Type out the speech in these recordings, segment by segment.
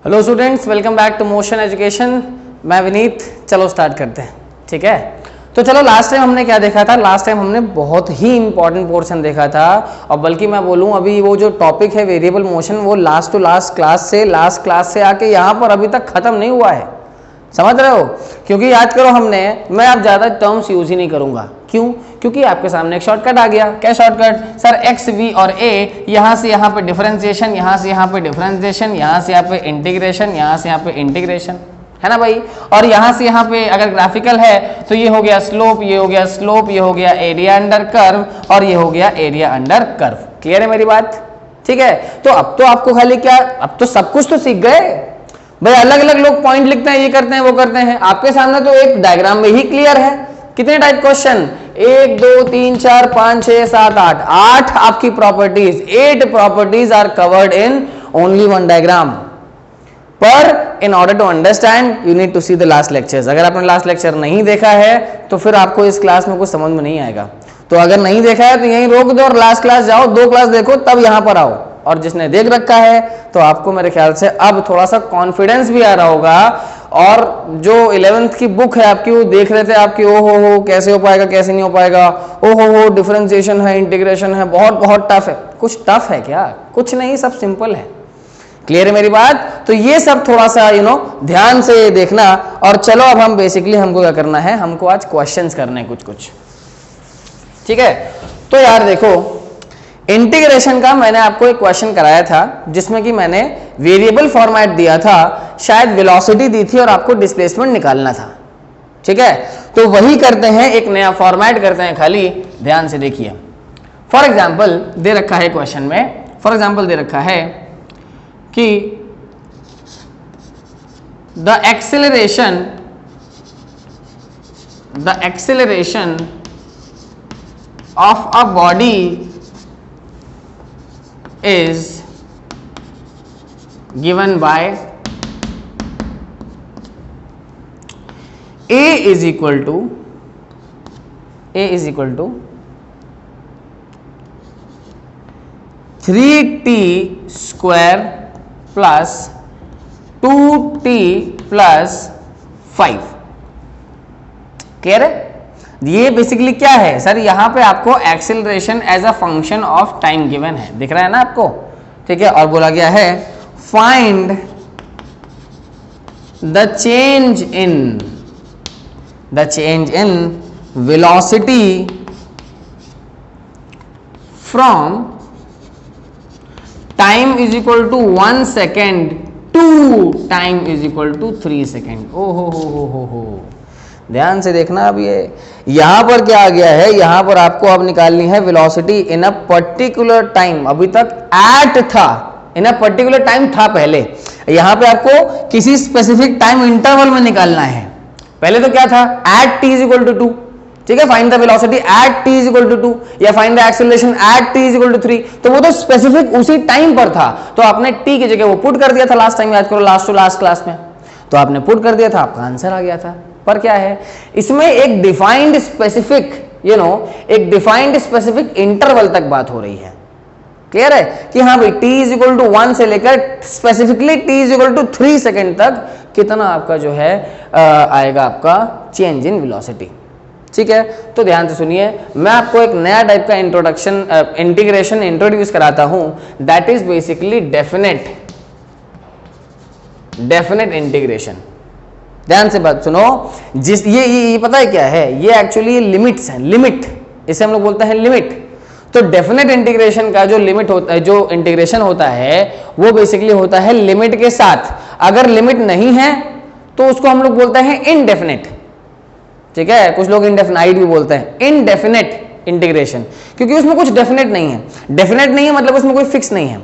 Hello students, welcome back to Motion Education. मैं विनीत। चलो start करते हैं, ठीक है। तो चलो, लास्ट टाइम हमने क्या देखा था? लास्ट टाइम हमने बहुत ही इंपॉर्टेंट पोर्शन देखा था, और बल्कि मैं बोलूं अभी वो जो टॉपिक है वेरिएबल मोशन, वो लास्ट टू लास्ट क्लास से आके यहाँ पर अभी तक खत्म नहीं हुआ है। समझ रहे हो? क्योंकि याद करो मैं अब ज़्यादा टर्म्स यूज ही नहीं करूंगा। क्यों? क्योंकि आपके सामने एक शॉर्टकट आ गया। क्या शॉर्टकट? सर एक्स, वी और ए, यहाँ से यहाँ पे डिफरेंशिएशन, यहाँ से यहाँ पे डिफरेंशिएशन, यहाँ से यहाँ पे इंटीग्रेशन, यहाँ से यहाँ पे इंटीग्रेशन, है ना भाई। और यहाँ से यहाँ पे अगर ग्राफिकल है तो ये हो गया स्लोप, ये हो गया स्लोप, ये हो गया एरिया अंडर कर्व, और ये हो गया एरिया अंडर कर्व। क्लियर है मेरी बात? ठीक है। तो अब तो आपको खाली क्या, अब तो सब कुछ तो सीख गए भाई। अलग अलग लोग पॉइंट लिखते हैं, ये करते हैं, वो करते हैं। आपके सामने तो एक डायग्राम में ही क्लियर है। कितने टाइप क्वेश्चन? 1 2 3 4 5 6 7 8 8 आपकी properties, 8 properties are covered in only one diagram. पर in order to understand you need to see the last lectures. अगर आपने लास्ट लेक्चर नहीं देखा है तो फिर आपको इस क्लास में कुछ समझ में नहीं आएगा। तो अगर नहीं देखा है तो यहीं रोक दो और लास्ट क्लास जाओ, 2 क्लास देखो, तब यहां पर आओ। और जिसने देख रखा है तो आपको मेरे ख्याल से अब थोड़ा सा कॉन्फिडेंस भी आ रहा होगा। और जो 11th की बुक है आपकी, वो देख रहे थे आपकी, ओ हो कैसे हो पाएगा, कैसे नहीं हो पाएगा, ओ हो डिफरेंशिएशन है, इंटीग्रेशन है, बहुत बहुत टफ है। कुछ टफ है क्या? कुछ नहीं, सब सिंपल है। क्लियर है मेरी बात? तो ये सब थोड़ा सा ध्यान से देखना। और चलो अब हम बेसिकली हमको क्या करना है, हमको आज क्वेश्चंस करने हैं कुछ। ठीक है। तो यार देखो, इंटीग्रेशन का मैंने आपको एक क्वेश्चन कराया था जिसमें कि मैंने वेरिएबल फॉर्मेट दिया था, शायद वेलोसिटी दी थी और आपको डिस्प्लेसमेंट निकालना था। ठीक है। तो वही करते हैं, एक नया फॉर्मेट करते हैं खाली। ध्यान से देखिए। फॉर एग्जाम्पल दे रखा है क्वेश्चन में, फॉर एग्जाम्पल दे रखा है कि the acceleration of a body is given by a is equal to 3t square plus 2t plus 5। Clear है? ये बेसिकली क्या है सर? यहां पे आपको acceleration as a function of time given है, दिख रहा है ना आपको? ठीक है। और बोला गया है find the change in velocity from time is equal to 1 second to time is equal to 3 second. ओ हो। ध्यान से देखना। अब ये यहां पर क्या आ गया है, यहां पर आपको अब निकालनी है velocity in a particular time. अभी तक एट था, इन अ पर्टिकुलर टाइम था पहले। यहां पे आपको किसी स्पेसिफिक टाइम इंटरवल में निकालना है। पहले तो क्या था? At t is equal to 2। ठीक है। Find the velocity at t is equal to 2 या find the acceleration at t is equal to 3। तो वो तो स्पेसिफिक उसी टाइम पर था, तो आपने t की जगह वो पुट कर दिया था। लास्ट टाइम याद करो, लास्ट टू लास्ट क्लास में तो आपने पुट कर दिया था, आपका आंसर आ गया था। पर क्या है इसमें, एक डिफाइंड स्पेसिफिक इंटरवल तक बात हो रही है। क्लियर है कि हाँ भाई, t इज इक्वल टू 1 से लेकर specifically t is equal to 3 second तक कितना आपका जो है आएगा आपका चेंज इन वेलोसिटी। ठीक है। तो ध्यान से सुनिए, मैं आपको एक नया टाइप का इंटीग्रेशन इंट्रोड्यूस कराता हूं, that is basically definite integration. ध्यान से बात सुनो। ये पता है क्या है? ये एक्चुअली लिमिट्स है, लिमिट, इसे हम लोग बोलते हैं लिमिट। तो डेफिनेट इंटीग्रेशन का जो लिमिट होता है, जो इंटीग्रेशन होता है, वो बेसिकली होता है लिमिट के साथ। अगर लिमिट नहीं है तो उसको हम लोग बोलते हैं इनडेफिनेट। ठीक है। कुछ लोग इनडेफिनाइट भी बोलते हैं। इनडेफिनेट इंटीग्रेशन, क्योंकि उसमें कुछ डेफिनेट नहीं है। डेफिनेट नहीं है मतलब उसमें कोई फिक्स नहीं है।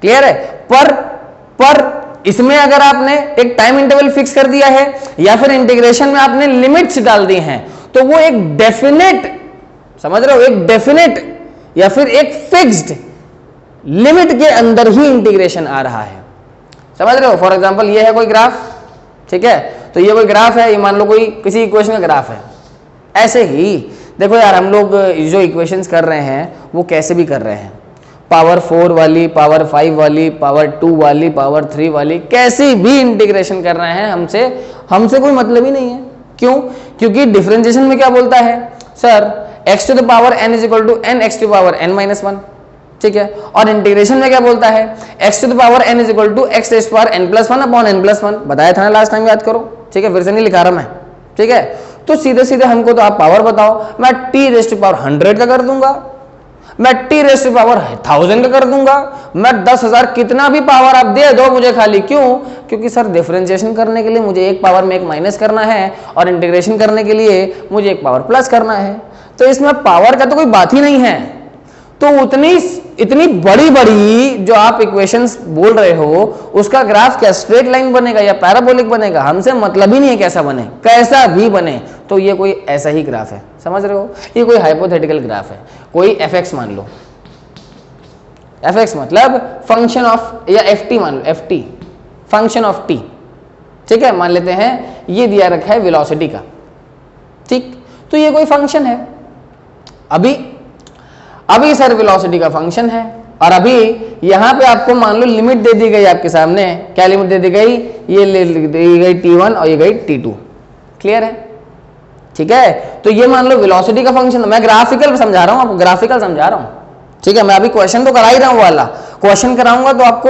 क्लियर है? पर इसमें अगर आपने एक टाइम इंटरवल फिक्स कर दिया है या फिर इंटीग्रेशन में आपने लिमिट्स डाल दी हैं, तो वो एक डेफिनेट, समझ रहे हो, एक डेफिनेट या फिर एक फिक्स्ड लिमिट के अंदर ही इंटीग्रेशन आ रहा है। समझ रहे हो? फॉर एग्जांपल ये है कोई ग्राफ। ठीक है। तो ये कोई ग्राफ है, ये मान लो कोई किसी इक्वेशन का ग्राफ है। ऐसे ही देखो यार, हम लोग जो इक्वेशंस कर रहे हैं वो कैसे भी कर रहे हैं, पावर 4 वाली, पावर 5 वाली, पावर 2 वाली, पावर 3 वाली, कैसी भी इंटीग्रेशन कर रहे हैं हमसे कोई मतलब ही नहीं है। क्यों? क्योंकि डिफरेंशिएशन में क्या बोलता है sir, x to the power n is equal to n x to the power n minus 1, ठीक है। और इंटीग्रेशन में क्या बोलता है, x to the power n is equal to x raise to power n plus 1 upon n plus 1, बताया था ना लास्ट टाइम, याद करो, ठीक है, फिर से नहीं लिखा रहा मैं, ठीक है। तो सीधे सीधे हमको तो आप पावर बताओ, मैं t रेज़ टू पावर 100 का कर दूंगा, मैं t रेज़ टू पावर 1000 का कर दूंगा, मैं 10,000, कितना भी पावर आप दे दो मुझे खाली। क्यों? क्योंकि सर डिफरेंशिएशन करने के लिए मुझे एक पावर में एक माइनस करना है और इंटीग्रेशन करने के लिए मुझे एक पावर प्लस करना है, तो इसमें पावर का तो कोई बात ही नहीं है। तो इतनी बड़ी बड़ी जो आप इक्वेशंस बोल रहे हो उसका ग्राफ क्या स्ट्रेट लाइन बनेगा या पैराबोलिक बनेगा, हमसे मतलब ही नहीं है कैसा बने, कैसा भी बने, तो ये कोई ऐसा ही ग्राफ है, समझ रहे हो, ये कोई हाइपोथेटिकल ग्राफ है। कोई fx मान लो, fx मतलब फंक्शन ऑफ, या ft मान लो, ft फंक्शन ऑफ t, ठीक है, मान लेते हैं ये दिया रखा है वेलोसिटी का, ठीक, तो ये कोई फंक्शन है। अभी सर वेलोसिटी का फंक्शन है और अभी यहां पे आपको मान लो लिमिट दे दी गई आपके सामने, क्या लिमिट दे दी गई, ये दी गई t1 और ये गई t2, क्लियर है, ठीक है। तो ये मान लो वेलोसिटी का फंक्शन, मैं ग्राफिकल समझा रहा हूं आपको, ग्राफिकल समझा रहा हूं, ठीक है। मैं अभी क्वेश्चन तो करा ही रहा हूं, वाला क्वेश्चन कराऊंगा तो आपको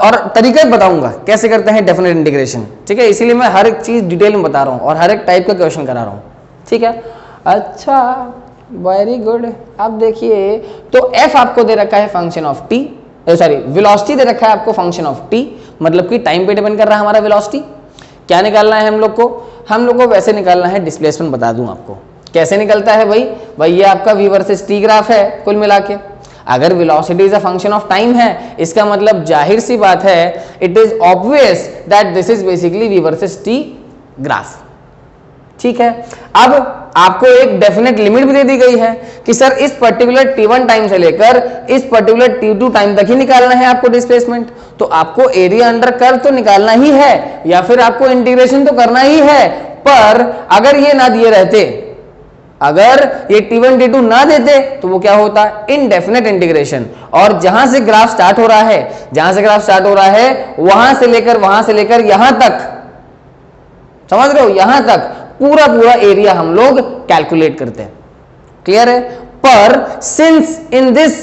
और तरीका बताऊंगा कैसे करते हैं डेफिनेट इंटीग्रेशन, ठीक है, इसीलिए मैं हर एक चीज डिटेल में बता रहा हूं और हर एक टाइप का क्वेश्चन करा रहा हूं, ठीक है। अच्छा, वेरी गुड। अब देखिए, तो f आपको दे रखा है function of t, sorry velocity दे रखा है आपको फंक्शन ऑफ t, मतलब कि टाइम पे डिपेंड कर रहा है हमारा वेलोसिटी। क्या निकालना है हम लोग को वैसे निकालना है, डिस्प्लेसमेंट बता दूं आपको कैसे निकलता है भाई ये आपका v वर्सेस t ग्राफ है कुल मिला के। अगर velocity is a function of time है, इसका मतलब जाहिर सी बात है, it is obvious that this is basically v versus t graph, ठीक है। अब आपको एक डेफिनेट लिमिट भी दे दी गई है कि सर इस पर्टिकुलर t1 टाइम से लेकर इस पर्टिकुलर t2 टाइम तक ही निकालना है आपको डिस्प्लेसमेंट, तो आपको एरिया अंडर कर्व तो निकालना ही है या फिर आपको इंटीग्रेशन तो करना ही है। पर अगर ये ना दिए रहते, अगर ये t1 t2 ना देते तो वो क्या होता, इनडेफिनेट इंटीग्रेशन, और जहां से ग्राफ स्टार्ट हो रहा है वहां से लेकर यहां तक, समझ रहे हो, यहां तक पूरा एरिया हम लोग कैलकुलेट करते हैं, क्लियर है। पर since in this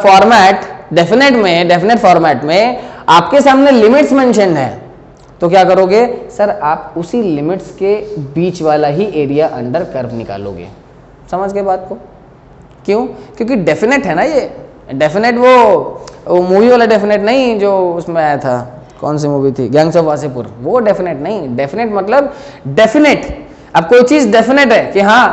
format, definite format में आपके सामने लिमिट्स मेंशन है, तो क्या करोगे सर, आप उसी लिमिट्स के बीच वाला ही एरिया अंडर कर्व निकालोगे, समझ गए बात को। क्यों? क्योंकि डेफिनेट है ना, ये डेफिनेट वो मूवी वाला डेफिनेट नहीं जो उसमें आया था, कौन सी मूवी थी, गैंग्स ऑफ वासेपुर, वो डेफिनेट नहीं। डेफिनेट मतलब डेफिनेट, अब कोई चीज डेफिनेट है कि हाँ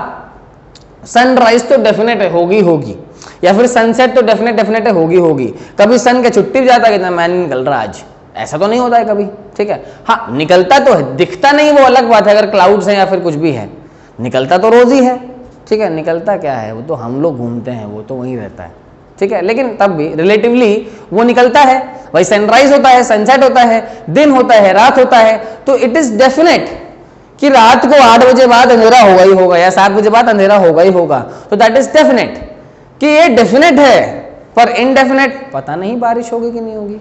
सनराइज तो डेफिनेट है, होगी, या फिर सनसेट तो डेफिनेट है, होगी। कभी सन का छुट्टी भी जाता है कि मैं नहीं निकल रहा आज, ऐसा तो नहीं होता है कभी, ठीक है। हाँ निकलता तो है, दिखता नहीं वो अलग बात है, अगर क्लाउड्स हैं या फिर कुछ भी है, निकलता तो रोज ही है, ठीक है। निकलता क्या है, वो तो हम लोग घूमते हैं, वो तो वहीं रहता है, ठीक है, लेकिन तब भी रिलेटिवली वो निकलता है। भाई सनराइज होता है, सनसेट होता है, दिन होता है, रात होता है, तो इट इज डेफिनेट कि रात को 8 बजे बाद अंधेरा होगा ही होगा या 7 बजे बाद अंधेरा होगा ही होगा, तो दैट इज डेफिनेट कि ये डेफिनेट है। पर इनडेफिनेट पता नहीं बारिश होगी कि नहीं होगी,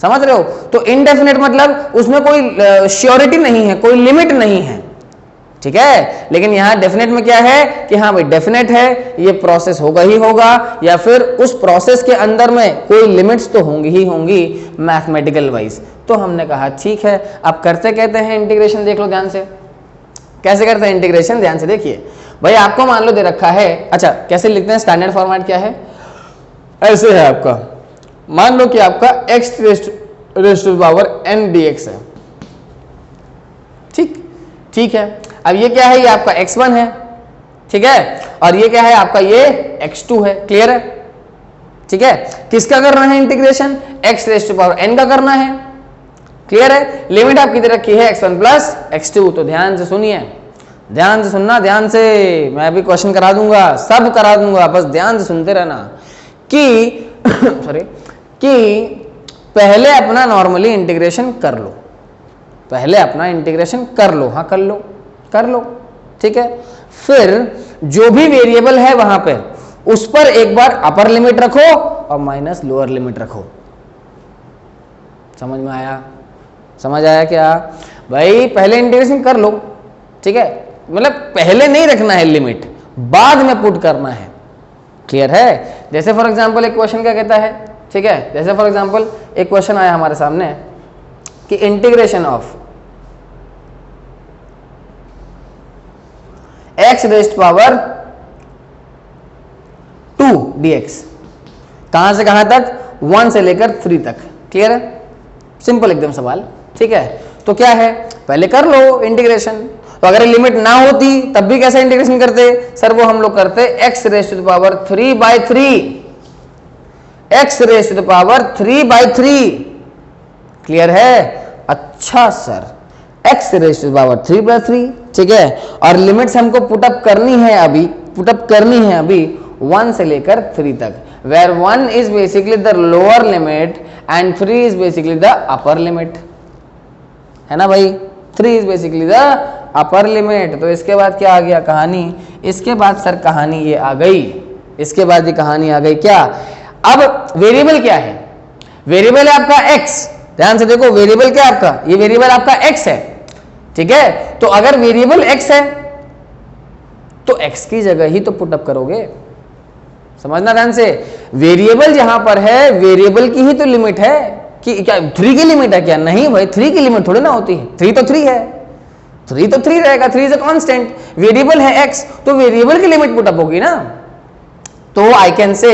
समझ रहे हो। तो इनडेफिनेट मतलब उसमें कोई श्योरिटी नहीं है, कोई लिमिट नहीं है, ठीक है। लेकिन यहां डेफिनेट में क्या है कि हाँ भाई डेफिनेट है, ये प्रोसेस होगा ही होगा, या फिर उस प्रोसेस के अंदर में कोई लिमिट्स तो होंगी ही होंगी मैथमेटिकल वाइज। तो हमने कहा ठीक है, अब करते कहते हैं इंटीग्रेशन, देख लो ध्यान से कैसे करते हैं इंटीग्रेशन, ध्यान से देखिए। भाई आपको मान लो दे रखा है, अच्छा कैसे लिखते हैं, स्टैंडर्ड फॉर्मेट क्या है, ऐसे है आपका, मान लो कि आपका x raise to power n dx है, ठीक है। अब ये क्या है, ये आपका x1 है, ठीक है, और ये क्या है आपका, ये x2 है, क्लियर है, ठीक है। किसका करना है integration, x raise to power n का करना है, क्लियर है। लिमिट आपकी दे रखी है x1 प्लस x2, तो ध्यान से सुनिए, ध्यान से सुनना, ध्यान से, मैं अभी क्वेश्चन करा दूंगा, सब करा दूंगा, बस ध्यान से सुनते रहना कि सॉरी कि पहले अपना नॉर्मली इंटीग्रेशन कर लो, पहले अपना इंटीग्रेशन कर लो, हाँ कर लो, ठीक है। फिर जो भी वेरिएबल है वहां पर उस पर एक बार अपर लिमिट रखो और माइनस लोअर लिमिट रखो। समझ में आया? समझ आया क्या भाई? पहले इंटीग्रेशन कर लो, ठीक है, मतलब पहले नहीं रखना है लिमिट, बाद में पुट करना है। क्लियर है? जैसे फॉर एग्जांपल एक क्वेश्चन क्या कहता है, ठीक है, जैसे फॉर एग्जांपल एक क्वेश्चन आया हमारे सामने कि integration of x rest power 2 dx, कहां से कहां तक? 1 से लेकर 3 तक। क्लियर है? सिंपल एकदम सवाल, ठीक है। तो क्या है, पहले कर लो इंटीग्रेशन। तो अगर लिमिट ना होती तब भी कैसे इंटीग्रेशन करते सर? वो हम लोग करते x raised to the power 3/3, x raised to the power 3/3। Clear है? अच्छा sir, x raised to the power 3/3, ठीक है। और लिमिट्स हमको पुटअप करनी है अभी, पुटअप करनी है अभी 1 से लेकर 3 तक, where 1 is basically the lower limit and 3 is basically the upper limit, है ना भाई? 3 is basically the upper limit. तो इसके बाद क्या आ गया कहानी? इसके बाद सर कहानी ये आ गई, इसके बाद ये कहानी आ गई क्या? अब वेरिएबल क्या है? वेरिएबल है आपका x, ध्यान से देखो, वेरिएबल क्या है आपका? ये वेरिएबल आपका x है, ठीक है। तो अगर वेरिएबल x है तो x की जगह ही तो पुटअप करोगे, समझना ध्यान से। वेरिएबल जहां पर है, वेरिएबल की ही तो लिमिट है कि क्या 3 की लिमिट है क्या? नहीं भाई, 3 की लिमिट थोड़ी ना होती है, 3 तो 3 है, 3 तो 3 रहेगा, 3 इज अ कांस्टेंट। वेरिएबल है x, तो वेरिएबल की लिमिट पुटअप होगी ना। तो आई कैन से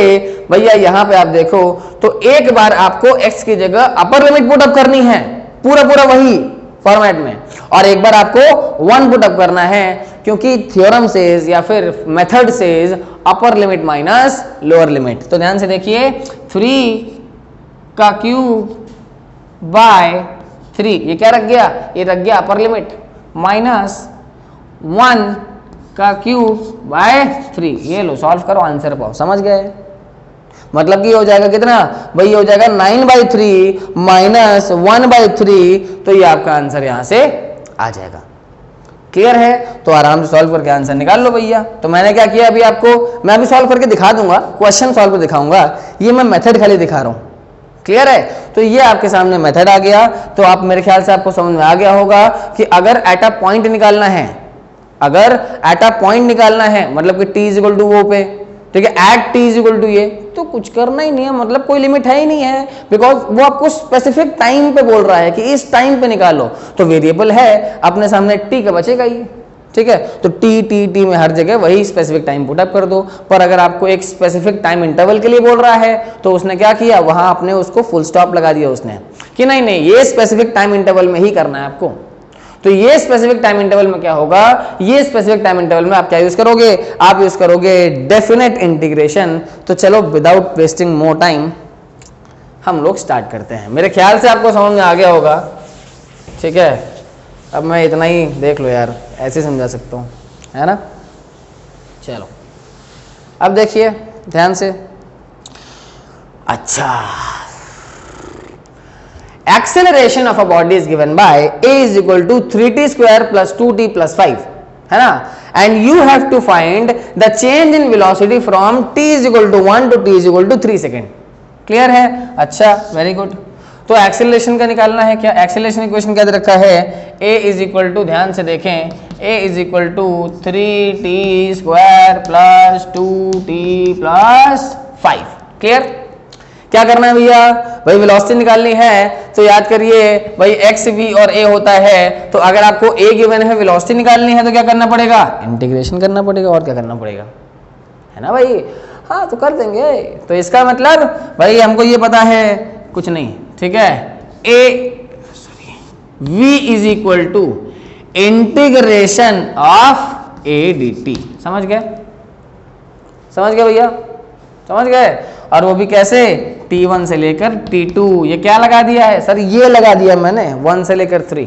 भैया यहां पे आप देखो तो एक बार आपको x की जगह अपर लिमिट पुटअप करनी है, पूरा पूरा वही फॉर्मेट में, और एक बार आपको 1 पुटअप करना है, क्योंकि थ्योरम सेज या फिर method says upper limit minus lower limit. तो ध्यान से देखिए, 3 का क्यूब बाय 3, ये क्या रख गया? ये रख गया अपर लिमिट, माइनस 1 का क्यूब बाय 3। ये लो, सॉल्व करो, आंसर पाओ। समझ गए? मतलब कि हो जाएगा कितना भाई? ये हो जाएगा 9/3 माइनस 1/3, तो ये आपका आंसर यहां से आ जाएगा। क्लियर है? तो आराम से सॉल्व करके आंसर निकाल लो भैया। तो मैंने क्या किया अभी आपको, मैं अभी सॉल्व करके दिखा दूंगा, क्वेश्चन सॉल्व कर दिखाऊंगा, ये मैं मेथड खाली दिखा रहा हूं। क्लियर है? तो ये आपके सामने मेथड आ गया। तो आप, मेरे ख्याल से आपको समझ में आ गया होगा कि अगर एट अ पॉइंट निकालना है, अगर एट अ पॉइंट निकालना है, मतलब कि t इक्वल टू वो पे, ठीक है, एट t इक्वल टू ये, तो कुछ करना ही नहीं है, मतलब कोई लिमिट है ही नहीं है, बिकॉज वो आपको स्पेसिफिक टाइम पे बोल रहा है कि इस टाइम पे निकालो। तो वेरिएबल है अपने सामने, t का बचेगा ही, ठीक है। तो t में हर जगह वही स्पेसिफिक टाइम पुटअप कर दो। पर अगर आपको एक स्पेसिफिक टाइम इंटरवल के लिए बोल रहा है तो उसने क्या किया, वहां आपने उसको फुल स्टॉप लगा दिया उसने, कि नहीं नहीं ये स्पेसिफिक टाइम इंटरवल में ही करना है आपको। तो ये स्पेसिफिक टाइम इंटरवल में क्या होगा, ये स्पेसिफिक टाइम इंटरवल में आप क्या यूज करोगे? आप यूज करोगे डेफिनेट इंटीग्रेशन। तो चलो विदाउट वेस्टिंग मोर टाइम हम लोग स्टार्ट करते हैं। मेरे ख्याल से आपको समझ में आ गया होगा, ठीक है। अब मैं इतना ही देख लो यार, ऐसे समझा सकता हूँ, है ना। चलो अब देखिए ध्यान से। अच्छा, acceleration of a body is given by a is equal to 3t square plus 2t plus 5, है ना, and you have to find the change in velocity from t is equal to 1 to t is equal to 3 second. Clear है? अच्छा, very good. तो acceleration का निकालना है क्या? Acceleration equation क्या दे रखा है? a इज इक्वल टू, ध्यान से देखें, a is equal to 3t square plus 2t plus 5। Clear? क्या करना है भैया? भाई वेलोसिटी निकालनी है, तो याद करिए भाई x v और a होता है, तो अगर आपको a गिवन है, वेलोसिटी निकालनी है, तो क्या करना पड़ेगा? इंटीग्रेशन करना पड़ेगा, और क्या करना पड़ेगा, है ना भाई। हाँ तो कर देंगे। तो इसका मतलब भाई हमको ये पता है कुछ नहीं, ठीक है, v is equal to integration of a dt। समझ गए? समझ गए भैया? समझ गए? और वो भी कैसे? t1 से लेकर t2। ये क्या लगा दिया है सर? ये लगा दिया मैंने 1 से लेकर 3,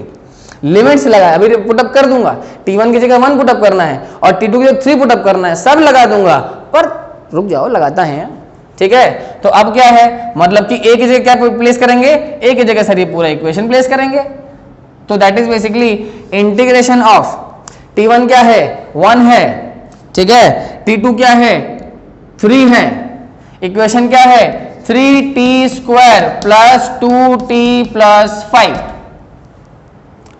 लिमिट्स लगाया। अभी पुटअप कर दूंगा, t1 की जगह 1 पुटअप करना है और t2 की जगह 3 पुटअप करना है, सब लगा दूंगा। पर रुक जाओ, लगाता है, ठीक है। तो अब क्या है, मतलब कि a की जगह क्या प्लेस करेंगे? a की जगह सर ये पूरा इक्वेशन प्लेस करेंगे। तो that is basically integration of t1 क्या है? 1 है, ठीक है, t2 क्या है? 3 है, इक्वेशन क्या है? 3t² प्लस 2t प्लस 5,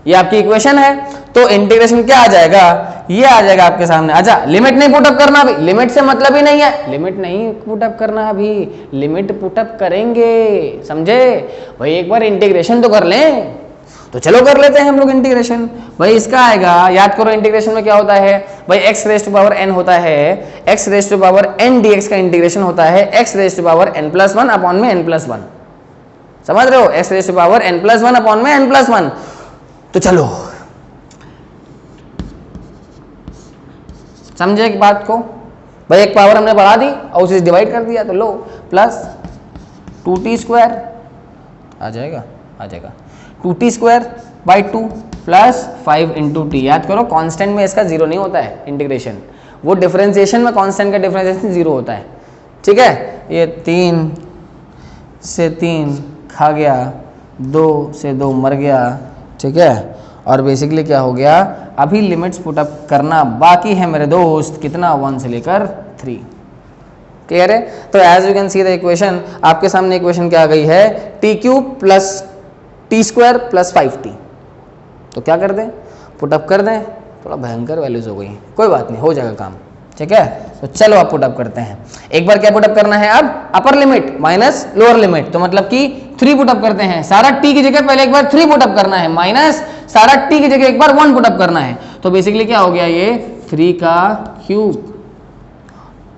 ये आपकी इक्वेशन है। तो इंटीग्रेशन क्या आ जाएगा, ये आ जाएगा आपके सामने। अच्छा, लिमिट नहीं पुटअप करना अभी, लिमिट से मतलब ही नहीं है, लिमिट नहीं पुटअप करना अभी, लिमिट पुटअप करेंगे, समझे भाई। एक बार इंटीग्रेशन तो कर लें, तो चलो कर लेते हैं हम लोग इंटीग्रेशन। भाई इसका आएगा, याद करो इंटीग्रेशन में क्या होता है भाई, x raise to power n होता है, x raise to power n dx का इंटीग्रेशन होता है x raise to power n+1 upon में n+1, समझ रहे हो, x raise to power n+1 upon में n+1। तो चलो समझे एक बात को भाई, एक पावर हमने बढ़ा दी और उसे डिवाइड कर दिया, तो लो प्लस 2t² आ जाएगा, 2t² by 2 plus 5 into T. याद करो कांस्टेंट में इसका जीरो नहीं होता है इंटीग्रेशन, वो डिफरेंशिएशन में कांस्टेंट का डिफरेंशिएशन जीरो होता है, ठीक है। ये 3 से 3 खा गया, 2 से 2 मर गया, ठीक है। और बेसिकली क्या हो गया, अभी लिमिट्स पुटअप करना बाकी है मेरे दोस्त, कितना 1 से लेकर 3, क्लियर है। तो as you can see the equation, आपके सामने इक्वेशन क्या आ गई है, t³ plus t² plus 5t। तो क्या कर दें, पुटअप कर दें, थोड़ा भयंकर वैल्यूज हो गई, कोई बात नहीं, हो जाएगा काम, ठीक है। तो चलो अब पुटअप करते हैं। एक बार क्या पुटअप करना है, अब upper limit minus lower limit, तो मतलब कि 3 पुटअप करते हैं। सारा t की जगह पहले एक बार 3 पुटअप करना है, माइनस सारा t की जगह एक बार 1 पुटअप करना है। तो बेसिकली क्या हो गया, ये 3³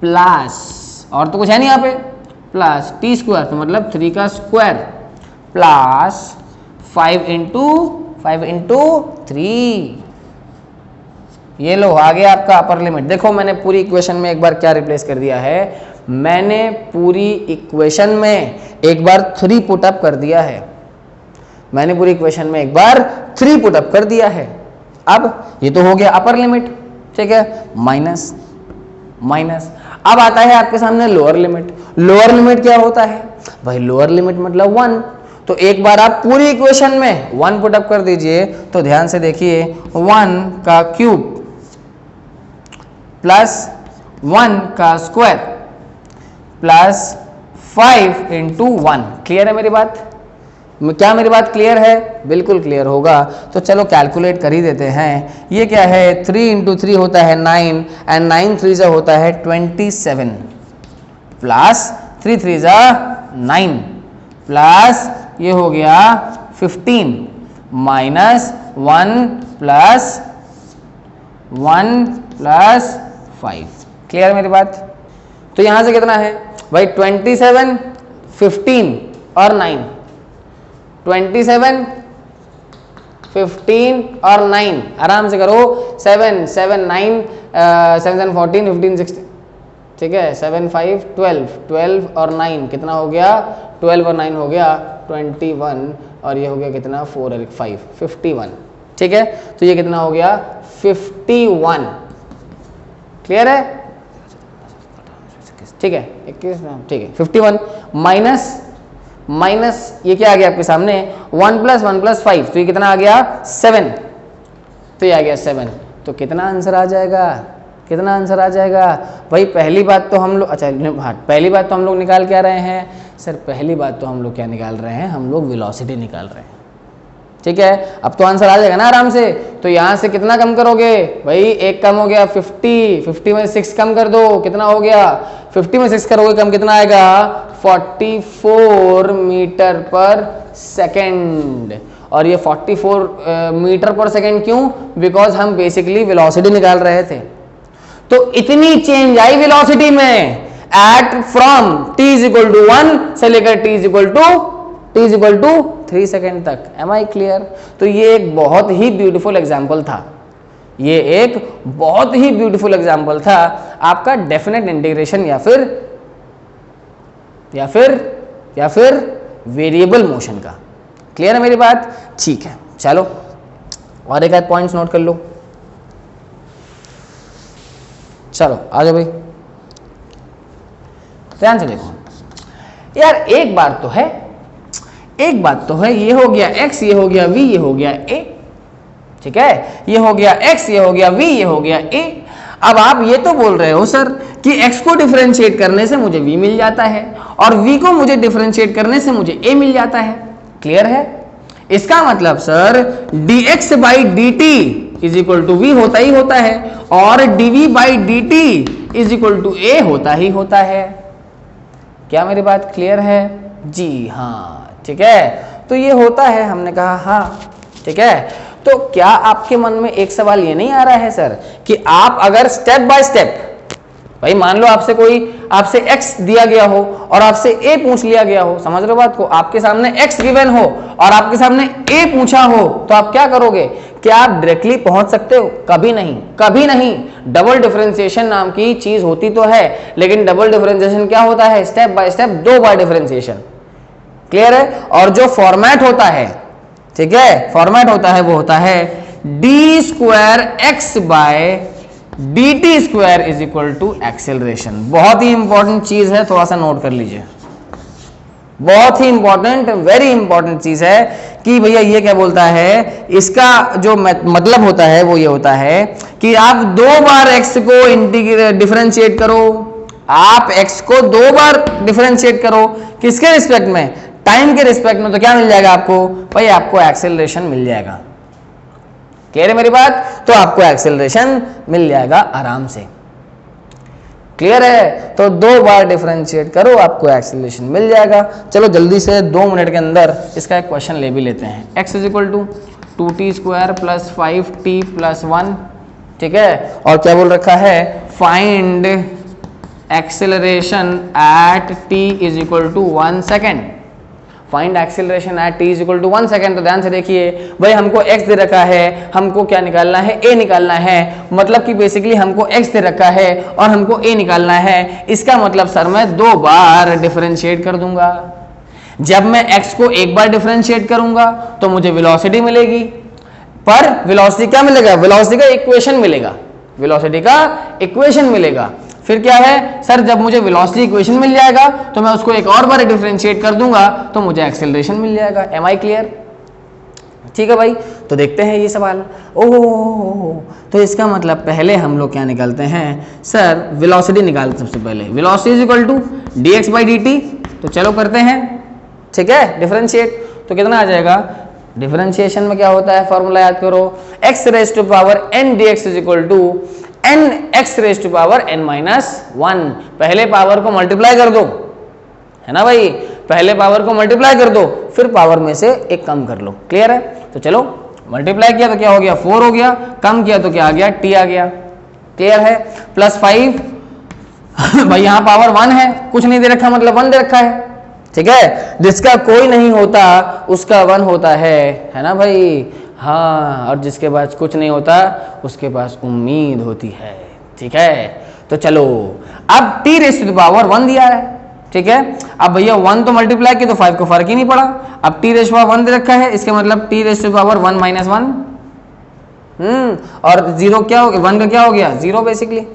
प्लस, और तो कुछ है नहीं यहाँ पे, प्लस t² तो मतलब 3² प्लस 5 इंटू 3, ये लो आ गया आपका अपर लिमिट। देखो मैंने पूरी इक्वेशन में एक बार क्या रिप्लेस कर दिया है, मैंने पूरी इक्वेशन में एक बार 3 पुटअप कर दिया है, मैंने पूरी इक्वेशन में एक बार 3 पुटअप कर दिया है। अब ये तो हो गया अपर लिमिट, ठीक है, माइनस माइनस। अब आता है आपके सामने लोअर लिमिट। लोअर लिमिट क्या होता है भाई, लोअर लिमिट मतलब 1, तो एक बार आप पूरी इक्वेशन में 1 पुटअप कर दीजिए। तो ध्यान से देखिए, 1³ प्लस 1² प्लस 5 इंटू 1। क्लियर है मेरी बात, क्या मेरी बात क्लियर है, बिल्कुल क्लियर होगा। तो चलो कैलकुलेट कर ही देते हैं। ये क्या है, 3 इंटू 3 होता है 9, एंड 9 3 जा होता है 27, प्लस 3 3 जा 9, प्लस ये हो गया 15, माइनस 1 प्लस 5। क्लियर मेरी बात। तो यहां से कितना है भाई, 27, 15 और 9, 27, 15 और 9, आराम से करो, 7 7 9 7 7 14 15 16, ठीक है, 7 5 12 12 और 9 कितना हो गया, 12 और 9 हो गया 21, और ये हो गया कितना 4 और 5 51, ठीक है। तो ये कितना हो गया 51, क्लियर है, ठीक है 21, ठीक है 51 माइनस ये क्या आ गया आपके सामने, 1 प्लस 1 प्लस 5, तो ये कितना आ गया 7, तो ये आ गया 7। तो कितना आंसर आ जाएगा, कितना आंसर आ जाएगा भाई। पहली बात तो हम लोग, अच्छा हाँ, पहली बात तो हम लोग निकाल क्या रहे हैं सर, पहली बात तो हम लोग क्या निकाल रहे हैं, हम लोग वेलोसिटी निकाल रहे हैं, ठीक है। अब तो आंसर आ जाएगा ना आराम से। तो यहाँ से कितना कम करोगे भाई, एक कम हो गया 50 में 6 कम कर दो, कितना हो गया 50 में 6 करोगे कम, कितना आएगा 44 मीटर पर सेकेंड। और ये 44 मीटर पर सेकेंड क्यों, बिकॉज हम बेसिकली वेलोसिटी निकाल रहे थे। तो इतनी चेंज आई वेलोसिटी में एट फ्रॉम t = 1 से लेकर t = 3 सेकेंड तक। Am I clear. तो ये एक बहुत ही ब्यूटीफुल एग्जाम्पल था, ये एक बहुत ही ब्यूटीफुल एग्जाम्पल था आपका डेफिनेट इंटीग्रेशन या फिर वेरिएबल मोशन का। क्लियर है मेरी बात, ठीक है। चलो और एक आध पॉइंट्स नोट कर लो, चलो आ जाओ भाई, ध्यान से देखो यार। एक बात तो है, ये हो गया x, ये हो गया v, ये हो गया a, ठीक है, ये हो गया x, ये हो गया v, ये हो गया a। अब आप ये तो बोल रहे हो सर कि x को डिफरेंशिएट करने से मुझे v मिल जाता है और v को मुझे डिफरेंशिएट करने से मुझे a मिल जाता है। क्लियर है? इसका मतलब sir dx by d t is equal to v होता ही होता है और dv by d t is equal to a होता ही होता है। क्या मेरी बात क्लियर है? जी हाँ, ठीक है। तो ये होता है, हमने कहा हाँ, ठीक है। तो क्या आपके मन में एक सवाल ये नहीं आ रहा है सर कि आप अगर स्टेप बाय स्टेप, भाई मान लो आपसे x दिया गया हो और आपसे a पूछ लिया गया हो, समझ रहे हो बात को, आपके सामने x गिवन हो और आपके सामने a पूछा हो, तो आप क्या करोगे? क्या आप डायरेक्टली पहुंच सकते हो? कभी नहीं, कभी नहीं। डबल डिफरेंशिएशन नाम की चीज होती तो है, लेकिन डबल डिफरेंशिएशन क्या होता है? Step by step, 2 bar differentiation. Clear है? और जो फॉर्मेट होता है, ठीक है, फॉर्मेट होता है वो होता है d square x by d t square is equal to acceleration. बहुत ही इंपॉर्टेंट चीज है, थोड़ा सा नोट कर लीजिए। बहुत ही इंपॉर्टेंट, वेरी इंपॉर्टेंट चीज है कि भैया ये क्या बोलता है, इसका जो मतलब होता है वो ये होता है कि आप 2 बार x को डिफरेंशिएट करो, आप x को 2 बार डिफरेंशिएट करो, किसके रिस्पेक्ट में? टाइम के रिस्पेक्ट में। तो क्या मिल जाएगा आपको? भाई आपको एक्सेलरेशन मिल जाएगा। क्लियर है मेरी बात? तो आपको एक्सेलरेशन मिल जाएगा आराम से। क्लियर है? तो 2 बार डिफरेंशिएट करो, आपको एक्सेलरेशन मिल जाएगा। चलो जल्दी से 2 मिनट के अंदर इसका एक क्वेश्चन ले भी लेते हैं। x is equal to 2t square plus 5t plus 1, ठीक है। और क्या बोल रखा है? Find acceleration at t is equal to 1 second. Find acceleration at t is equal to 1 second. तो ध्यान से देखिए भाई, हमको x दे रखा है, हमको क्या निकालना है? a निकालना है। मतलब कि बेसिकली हमको x दे रखा है और हमको a निकालना है। इसका मतलब सर मैं 2 बार डिफरेंशिएट कर दूंगा। जब मैं x को 1 बार डिफरेंशिएट करूंगा तो मुझे वेलोसिटी मिलेगी, पर वेलोसिटी क्या मिलेगा? वेलोसिटी का इक्वेशन मिलेगा, वेलोसिटी का इक्वेशन मिलेगा। फिर क्या है सर, जब मुझे वेलोसिटी इक्वेशन मिल जाएगा तो मैं उसको एक और बार डिफरेंशिएट कर दूंगा तो मुझे एक्सेलरेशन मिल जाएगा। Am I clear? ठीक है भाई, तो देखते हैं ये सवाल। ओह, तो इसका मतलब पहले हम लोग क्या निकालते हैं सर? वेलोसिटी निकालते सबसे पहले। Velocity is equal to dx by dt। तो चलो करते हैं, ठीक है, डिफरेंशिएट। तो कितना आ जाएगा? डिफरेंशिएशन में क्या होता है? फॉर्मूला याद करो, x raise to power n dx is equal to n x raise to power n minus 1। पहले पावर को मल्टीप्लाई कर दो, है ना भाई, पहले पावर को मल्टीप्लाई कर दो, फिर पावर में से एक कम कर लो। क्लियर है? तो चलो मल्टीप्लाई किया तो क्या हो गया? 4 हो गया, कम किया तो क्या आ गया? t आ गया। क्लियर है? प्लस 5 भाई यहाँ पावर 1 है, कुछ नहीं दे रखा मतलब 1 दे रखा है, ठीक है। जिसका कोई नहीं होता उसका 1 होता है ना भाई? हाँ, और जिसके पास कुछ नहीं होता उसके पास उम्मीद होती है, ठीक है। तो चलो अब t raise to the power 1 दिया है, ठीक है। अब भैया 1 तो मल्टीप्लाई किया तो 5 को फर्क ही नहीं पड़ा। अब t रेज़ टू पावर 1 दे रखा है, इसका मतलब t raise to power 1 minus 1, और 0 क्या हो गया? 1 का क्या हो गया? 0 बेसिकली।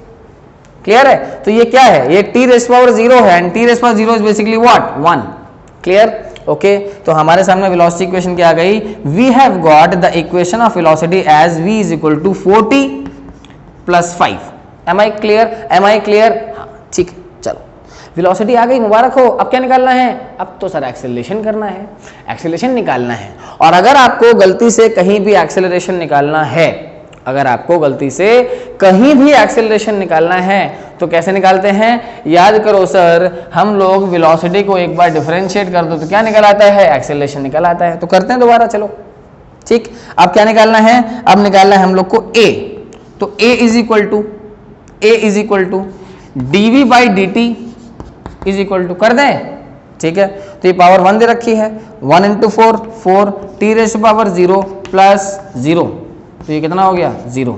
क्लियर है? तो ये क्या है? ये t रेज़ टू पावर 0 है and t raise to power 0 is basically what? 1। Clear? Okay, तो हमारे सामने वेलोसिटी इक्वेशन क्या आ गई? We have got the equation of velocity as v is equal to 4t plus 5। Am I clear? Am I clear? हाँ, ठीक। चलो velocity आ गई, मुबारक हो। अब क्या निकालना है? अब तो सर एक्सेलरेशन करना है, एक्सेलरेशन निकालना है। और अगर आपको गलती से कहीं भी एक्सेलरेशन निकालना है, अगर आपको गलती से कहीं भी एक्सेलरेशन निकालना है तो कैसे निकालते हैं? याद करो सर, हम लोग वेलोसिटी को एक बार डिफरेंशिएट कर दो तो क्या निकल आता है? एक्सेलरेशन निकल आता है। तो करते हैं दोबारा, चलो ठीक। अब क्या निकालना है? अब निकालना है हम लोग को a। तो a is equal to dv by dt is equal to, कर दें, ठीक है। तो ये पावर 1 दे रखी है, 1 into 4, 4 t raise to power 0 plus 0, तो ये कितना हो गया? 0।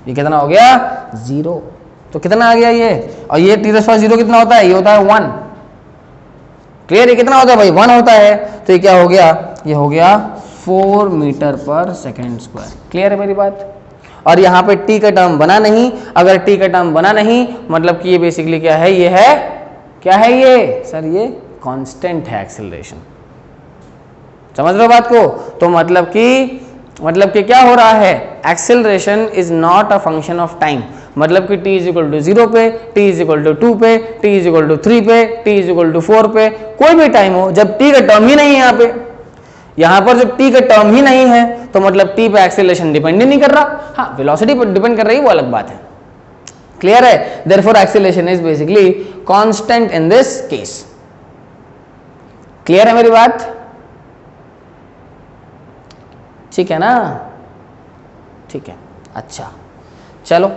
ये कितना हो गया? 0। तो कितना आ गया ये? और ये t रेज़ टू पावर 0 कितना होता है? ये होता है 1। क्लियर? ये कितना होता है भाई? 1 होता है। तो ये क्या हो गया? ये हो गया 4 metre per second square. Clear है मेरी बात? और यहाँ पे t का टर्म बना नहीं। अगर t का टर्म बना नहीं मतलब कि ये बेसिकली क्या है? ये है, क्या है ये सर? ये कांस्टेंट है एक्सेलरेशन। समझ रहे हो बात को? तो मतलब कि मतलब कि क्या हो रहा है, acceleration is not a function of time, मतलब कि t इज इक्वल टू 0 पे, t इज इक्वल टू 2 पे, t इज इक्वल टू 3 पे, t इज इक्वल टू 4 पे, कोई भी टाइम हो, जब t का टर्म ही नहीं है यहाँ पर जब t का टर्म ही नहीं है तो मतलब t पे एक्सेलरेशन डिपेंड ही नहीं कर रहा, हाँ वेलोसिटी पर डिपेंड कर रही है वो अलग बात है। क्लियर है? Therefore acceleration is basically constant in this case. Clear है मेरी बात? ठीक है ना? ठीक है, अच्छा चलो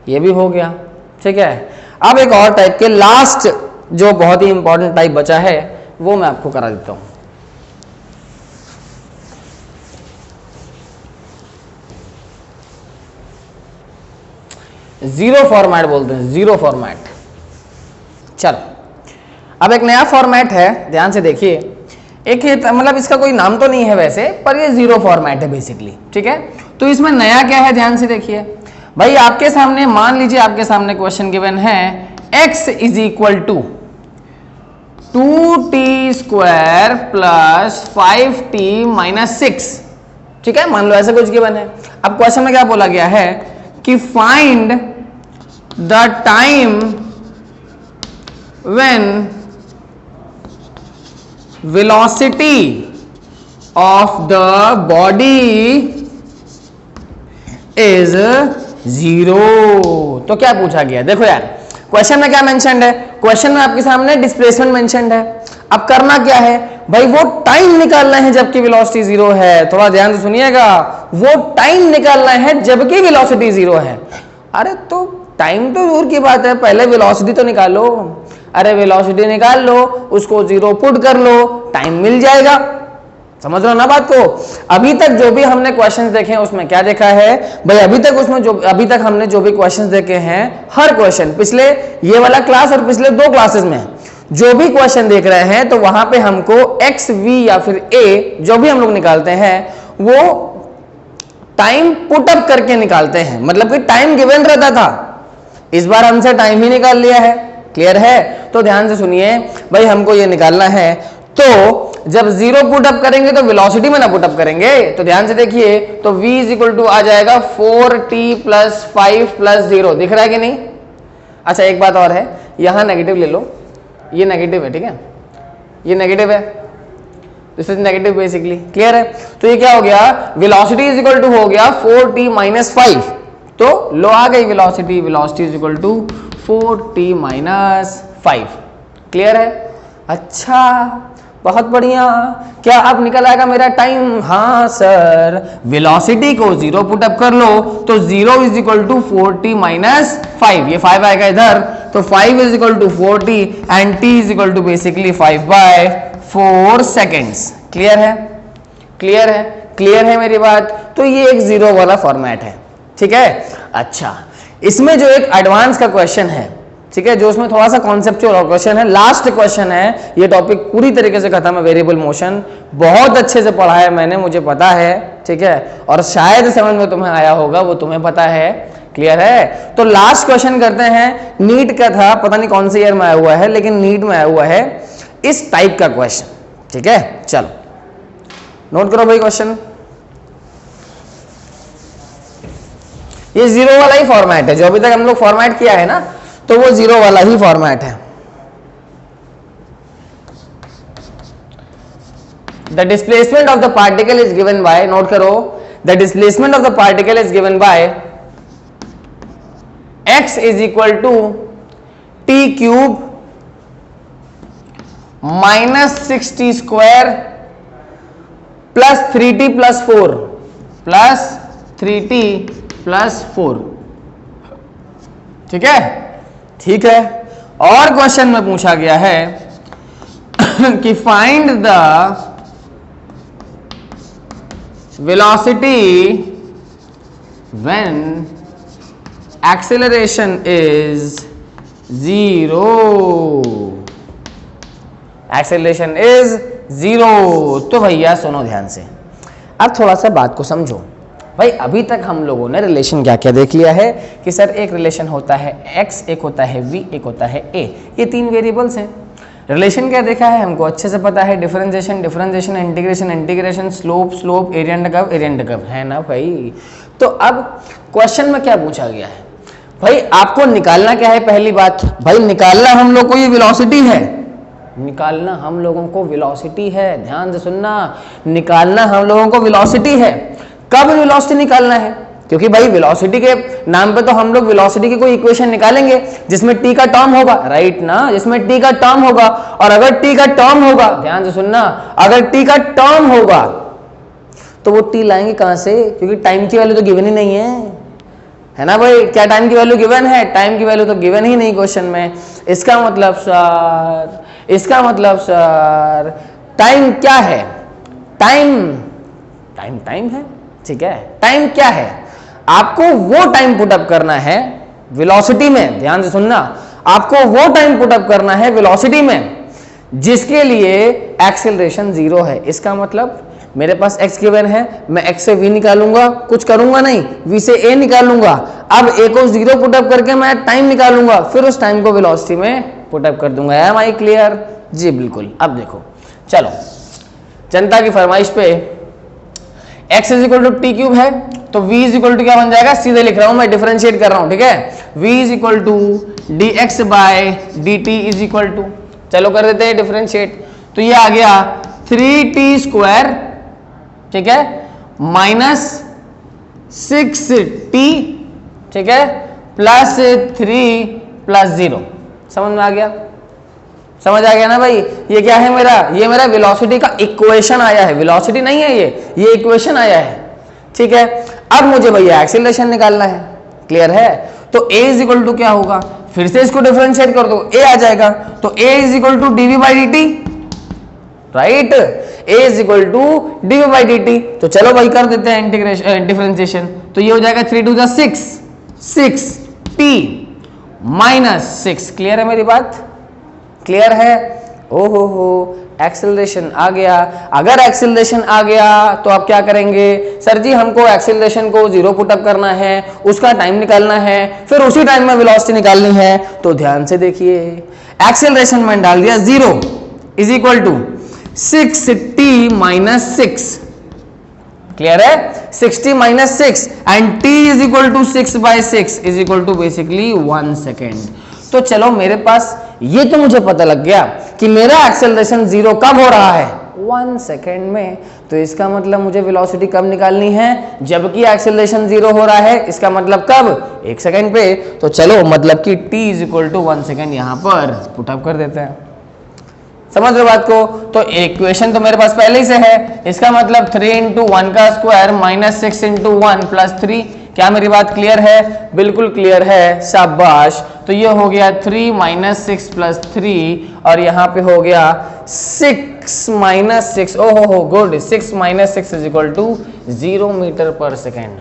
ये भी हो गया। ठीक है, अब एक और टाइप के लास्ट जो बहुत ही इंपॉर्टेंट टाइप बचा है वो मैं आपको करा देता हूं। जीरो फॉर्मेट बोलते हैं, जीरो फॉर्मेट। चलो अब एक नया फॉर्मेट है, ध्यान से देखिए। एक मतलब इसका कोई नाम तो नहीं है वैसे, पर ये जीरो फॉर्मेट है बेसिकली। ठीक है, तो इसमें नया क्या है, ध्यान से देखिए भाई। आपके सामने मान लीजिए आपके सामने क्वेश्चन गिवन है x is equal to 2t square plus 5t minus 6। ठीक है, मान लो ऐसा कुछ गिवन है। अब क्वेश्चन में क्या बोला गया है कि find the time when velocity of the body is 0। तो क्या पूछा गया, देखो यार क्वेश्चन में क्या मेंशन्ड है, क्वेश्चन में आपके सामने डिस्प्लेसमेंट मेंशन्ड है। अब करना क्या है भाई, वो टाइम निकालना है जबकि वेलोसिटी 0 है। थोड़ा ध्यान से सुनिएगा, वो टाइम निकालना है जबकि वेलोसिटी 0 है। अरे तो टाइम तो दूर की बात है, पहले वेलोसिटी तो निकालो। अरे वेलोसिटी निकाल लो, उसको 0 पुट कर लो, टाइम मिल जाएगा। समझ लो ना बात को। अभी तक जो भी हमने क्वेश्चंस देखे हैं उसमें क्या देखा है भाई, अभी तक हमने जो भी क्वेश्चंस देखे हैं, हर क्वेश्चन पिछले ये वाला क्लास और पिछले 2 क्लासेस में जो भी क्वेश्चन देख रहे हैं, तो वहां पे हमको x, v या फिर a जो भी हम लोग निकालते हैं वो टाइम पुटअप करके निकालते हैं। मतलब कि टाइम गिवन रहता था, इस बार हमसे टाइम ही निकाल लिया है। क्लियर है? तो ध्यान से सुनिए भाई, हमको ये निकालना है। तो जब 0 पुटअप करेंगे तो वेलोसिटी में ना पुटअप करेंगे। तो ध्यान से देखिए, तो v इज इक्वल टू आ जाएगा 4t प्लस 5 प्लस 0। दिख रहा है कि नहीं? अच्छा एक बात और है, यहां नेगेटिव ले लो, ये नेगेटिव है। ठीक है, ये नेगेटिव है, this is negative basically. Clear है? तो ये क्या हो गया, वेलोसिटी इज इक्वल टू हो गया 4t माइनस 5। तो लो आ गई velocity, velocity is equal to 4t minus 5। Clear है? अच्छा बहुत बढ़िया। क्या अब निकल आएगा मेरा टाइम? हाँ सर, वेलोसिटी को 0 पुटअप कर लो तो 0 is equal to 4t minus 5। ये 5 आएगा इधर, तो 5 is equal to 4t and t is equal to basically 5/4 seconds. Clear है? क्लियर है? क्लियर है मेरी बात? तो ये एक जीरो वाला फॉर्मेट है। ठीक है, अच्छा इसमें जो एक एडवांस का क्वेश्चन है, ठीक है, जो उसमें थोड़ा सा कॉन्सेप्चुअल क्वेश्चन है, लास्ट क्वेश्चन है, ये टॉपिक पूरी तरीके से खत्म है। वेरिएबल मोशन बहुत अच्छे से पढ़ा है मैंने, मुझे पता है। ठीक है, और शायद समझ में तुम्हें आया होगा, वो तुम्हें पता है। क्लियर है? तो लास्ट क्वेश्चन करते हैं। नीट का था, पता नहीं कौन से ईयर में आया हुआ है, लेकिन नीट में आया हुआ है इस टाइप का क्वेश्चन। ठीक है, चलो नोट करो भाई क्वेश्चन। ये जीरो वाला ही फॉर्मेट है, जो अभी तक हम लोग फॉर्मेट किया है ना, तो वो जीरो वाला ही फॉर्मेट है। The displacement of the particle is given by, note करो, the displacement of the particle is given by x is equal to t cube minus 6t square plus 3t plus 4 plus 3t plus 4। ठीक है? ठीक है, और question में पूछा गया है कि find the velocity when acceleration is 0। Acceleration is 0। तो भैया सुनो ध्यान से, अब थोड़ा सा बात को समझो भाई। अभी तक हम लोगों ने रिलेशन क्या क्या देख लिया है कि सर एक रिलेशन होता है x, एक होता है v, एक होता है a। ये 3 वेरिएबल्स हैं। रिलेशन क्या देखा है हमको अच्छे से पता है, differentiation differentiation, integration integration, slope slope, area under curve area under curve, है ना भाई। तो अब क्वेश्चन में क्या पूछा गया है भाई, आपको निकालना क्या है, पहली बात भाई निकालना हम लोग को ये वेलोसिटी है, निकालना हम लोगों को वेलोसिटी है, ध्यान से सुनना, निकालना हम लोगों को वेलोसिटी है। कब वेलोसिटी निकालना है, क्योंकि भाई वेलोसिटी के नाम पे तो हम लोग वेलोसिटी की कोई इक्वेशन निकालेंगे जिसमें टी का टर्म होगा, राइट ना, जिसमें टी का टर्म होगा। और अगर टी का टर्म होगा, ध्यान से सुनना, अगर टी का टर्म होगा तो वो टी लाएंगे कहां से, क्योंकि टाइम की वैल्यू तो गिवन ही नहीं है ना भाई। क्या टाइम की वैल्यू गिवन है, टाइम की वैल्यू तो गिवन ही नहीं क्वेश्चन में। इसका मतलब सर टाइम क्या है, टाइम है, ठीक है। टाइम क्या है, आपको वो टाइम पुटअप करना है वेलोसिटी में, ध्यान से सुनना, आपको वो टाइम पुटअप करना है वेलोसिटी में जिसके लिए एक्सेलरेशन 0 है। इसका मतलब मेरे पास x गिवन है, मैं x से v निकालूंगा, कुछ करूंगा नहीं, v से a निकालूंगा। अब a को 0 पुटअप करके मैं टाइम निकालूंगा, फिर उस टाइम को वेलोसिटी में पुटअप कर दूंगा। M I clear? जी बिल्कुल। अब देखो, चलो जनता की फरमाइश पे x is equal to t cube है, तो v इज इक्वल टू क्या बन जाएगा, सीधे लिख रहा हूं मैं, डिफरेंशिएट कर रहा हूं, ठीक है। v is equal to d x by d t is equal to, चलो कर देते हैं डिफरेंशिएट, तो ये आ गया 3t स्क्वायर, ठीक है, माइनस 6t, ठीक है, प्लस 3 प्लस 0। समझ में आ गया, समझ आ गया ना भाई। ये क्या है मेरा, ये मेरा वेलोसिटी का इक्वेशन आया है, वेलोसिटी नहीं है ये इक्वेशन आया है, ठीक है। अब मुझे भैया एक्सीलरेशन निकालना है, क्लियर है। तो a इज इक्वल टू क्या होगा, फिर से इसको डिफरेंशिएट कर दो, a आ जाएगा, तो a is equal to dv by dt, right, a is equal to dv by dt। तो चलो भाई कर देते हैं इंटीग्रेशन डिफरेंशिएशन, तो ये हो जाएगा 3 टू 6t माइनस 6। क्लियर है मेरी बात, क्लियर है। ओहो हो, एक्सेलरेशन आ गया। अगर एक्सेलरेशन आ गया तो आप क्या करेंगे, सर जी हमको एक्सेलरेशन को 0 पुटअप करना है, उसका टाइम निकालना है, फिर उसी टाइम में वेलोसिटी निकालनी है। तो ध्यान से देखिए, एक्सेलरेशन में डाल दिया 0 is equal to 6t minus 6, clear है, 60 minus 6 and t is equal to 6 by 6 is equal to basically 1 second. तो चलो मेरे पास ये तो मुझे पता लग गया कि मेरा एक्सेलरेशन 0 कब हो रहा है, 1 सेकेंड में। तो इसका मतलब मुझे वेलोसिटी कब निकालनी है, जबकि एक्सेलरेशन 0 हो रहा है। इसका मतलब कब, 1 सेकेंड पे। तो चलो मतलब कि t is equal to 1 second यहां पर पुटअप कर देते हैं। समझ रहे बात को। तो इक्वेशन तो मेरे पास पहले ही से है, इसका मतलब 3 इंटू 1 का स्क्वायर माइनस 6 इंटू 1 प्लस 3। क्या मेरी बात क्लियर है, बिल्कुल क्लियर है, शाबाश। तो ये हो गया 3 माइनस 6 प्लस 3 और यहाँ पे हो गया 6 माइनस 6, ओहो हो good, 6 minus 6 is equal to 0 metre per second.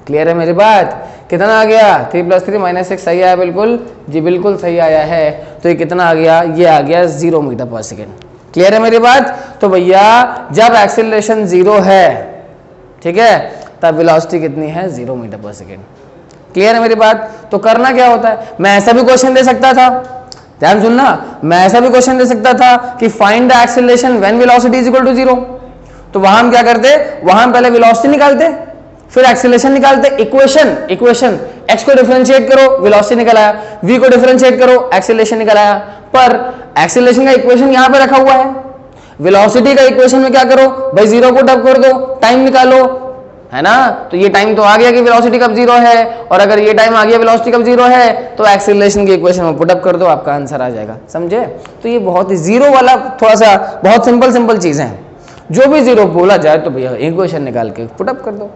Clear है मेरी बात, कितना आ गया, 3 प्लस 3 माइनस 6, सही आया बिल्कुल जी, बिल्कुल सही आया है। तो ये कितना आ गया, ये आ गया 0 मीटर पर सेकेंड। क्लियर है मेरी बात। तो भैया जब एक्सेलरेशन 0 है, ठीक है, तब वेलोसिटी कितनी है, 0 मीटर पर सेकेंड। क्लियर है मेरी बात। तो करना क्या होता है, मैं ऐसा भी क्वेश्चन दे सकता था, ध्यान सुनना, मैं ऐसा भी क्वेश्चन दे सकता था कि find the acceleration when velocity is equal to 0। तो वहां हम क्या करते, वहां हम पहले वेलोसिटी निकालते, फिर एक्सेलरेशन निकालते। इक्वेशन x को डिफरेंशिएट करो, वेलोसिटी निकल आया, v को डिफरेंशिएट करो, एक्सेलरेशन निकल आया। पर एक्सेलरेशन का इक्वेशन यहां पे रखा हुआ है, वेलोसिटी का इक्वेशन में क्या करो भाई, 0 को टप कर दो, टाइम निकालो, है ना। तो ये टाइम तो आ गया कि वेलोसिटी कब 0 है, और अगर ये टाइम आ गया वेलोसिटी कब 0 है, तो एक्सेलरेशन के इक्वेशन में पुटअप कर दो, आपका आंसर आ जाएगा। समझे। तो ये बहुत ही 0 वाला थोड़ा सा बहुत सिंपल चीजें हैं, जो भी 0 बोला जाए तो भैया इक्वेशन निकाल के पुटअप कर दो,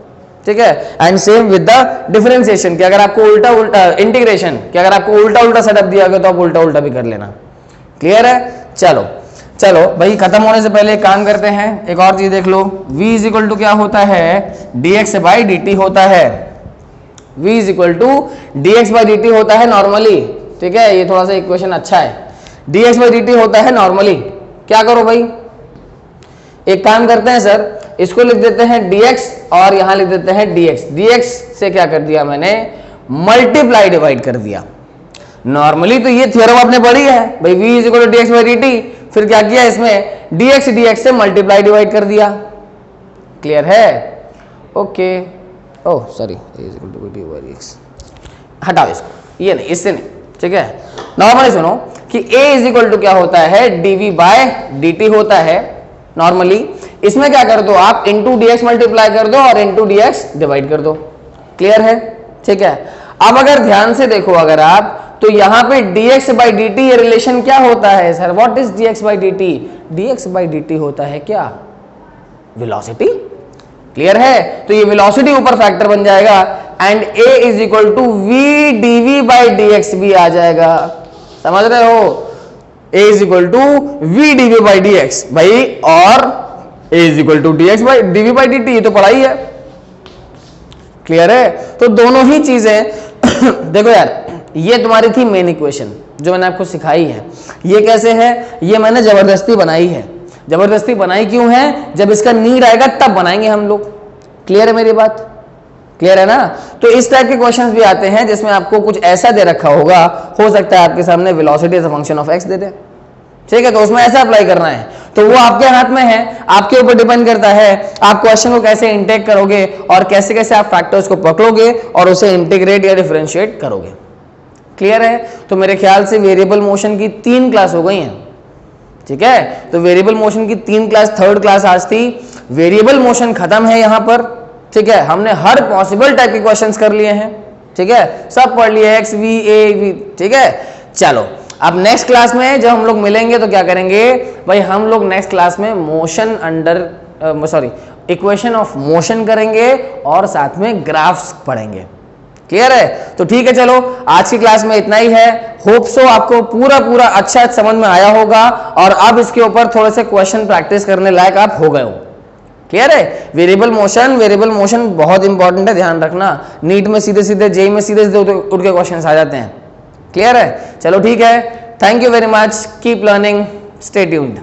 ठीक है। And same with the differentiation, कि अगर आपको उल्टा इंटीग्रेशन, कि अगर आपको उल्टा सेटअप दिया गया तो आप उल्टा भी कर लेना। क्लियर है। चलो भाई, खत्म होने से पहले एक काम करते हैं, एक और चीज देख लो। v इज इक्वल टू क्या होता है, dx बाई dt होता है। v is equal to dx by dt होता है नॉर्मली, ठीक है, ये थोड़ा सा इक्वेशन अच्छा है। dx बाई dt होता है नॉर्मली। क्या करो भाई, एक काम करते हैं सर, इसको लिख देते हैं dx और यहां लिख देते हैं dx। dx से क्या कर दिया मैंने, मल्टीप्लाई डिवाइड कर दिया। नॉर्मली तो ये थ्योरम आपने पढ़ी है भाई, v is equal to dx by dt, फिर क्या किया इसमें dx से मल्टीप्लाई डिवाइड कर दिया। क्लियर है? Okay, oh sorry, a is equal to dy by dx, हटाओ इसको, ये नहीं, इससे नहीं, ठीक है। नॉर्मली सुनो कि a इज इक्वल टू क्या होता है, dv बाय dt होता है नॉर्मली। इसमें क्या कर दो आप, इंटू dx मल्टीप्लाई कर दो और इंटू dx डिवाइड कर दो। क्लियर है? ठीक है। अब अगर ध्यान से देखो अगर आप, तो यहां पे dx बाई dt ये रिलेशन क्या होता है sir, what is dx by dt? dx by dt होता है क्या, वेलोसिटी। क्लियर है? तो ये वेलोसिटी ऊपर फैक्टर बन जाएगा and a is equal to v dv by dx भी आ जाएगा। समझ रहे हो? a is equal to v dv by dx भाई, और a is equal to dx by dv by dt, ये तो पढ़ा ही है। क्लियर है? तो दोनों ही चीजें देखो यार, ये तुम्हारी थी मेन इक्वेशन जो मैंने आपको सिखाई है। ये कैसे है, ये मैंने जबरदस्ती बनाई है। जबरदस्ती बनाई क्यों है, जब इसका नीड आएगा तब बनाएंगे हम लोग। क्लियर है मेरी बात? क्लियर है ना? तो इस टाइप के क्वेश्चंस भी आते हैं जिसमें आपको कुछ ऐसा दे रखा होगा, हो सकता है आपके सामने velocity as a function of x दे दे, ठीक है, तो उसमें ऐसा अप्लाई करना है। तो वो आपके हाथ में है, आपके ऊपर डिपेंड करता है आप क्वेश्चन को कैसे इंटेक करोगे और कैसे कैसे आप फैक्टर्स को पकड़ोगे और उसे इंटीग्रेट या डिफरेंशिएट करोगे। क्लियर है? तो मेरे ख्याल से वेरिएबल मोशन की 3 क्लास हो गई हैं, ठीक है। तो वेरिएबल मोशन की 3 क्लास, 3rd क्लास आज थी। वेरिएबल मोशन खत्म है यहां पर, ठीक है। हमने हर पॉसिबल टाइप के क्वेश्चंस कर लिए हैं, ठीक है, सब पढ़ लिए, एक्स वी ए वी, ठीक है। चलो अब नेक्स्ट क्लास में जब हम लोग मिलेंगे तो क्या करेंगे भाई, हम लोग नेक्स्ट क्लास में motion under sorry equation of motion करेंगे और साथ में ग्राफ्स पढ़ेंगे। क्लियर है? तो ठीक है, चलो आज की क्लास में इतना ही है। होप सो आपको पूरा अच्छा समझ में आया होगा और अब इसके ऊपर थोड़े से क्वेश्चन प्रैक्टिस करने लायक आप हो गए हो। क्लियर है? वेरिएबल मोशन बहुत इंपॉर्टेंट है, ध्यान रखना। नीट में सीधे सीधे, जेई में सीधे सीधे उठ के क्वेश्चन आ जाते हैं। क्लियर है? चलो ठीक है, thank you very much, keep learning, stay tuned.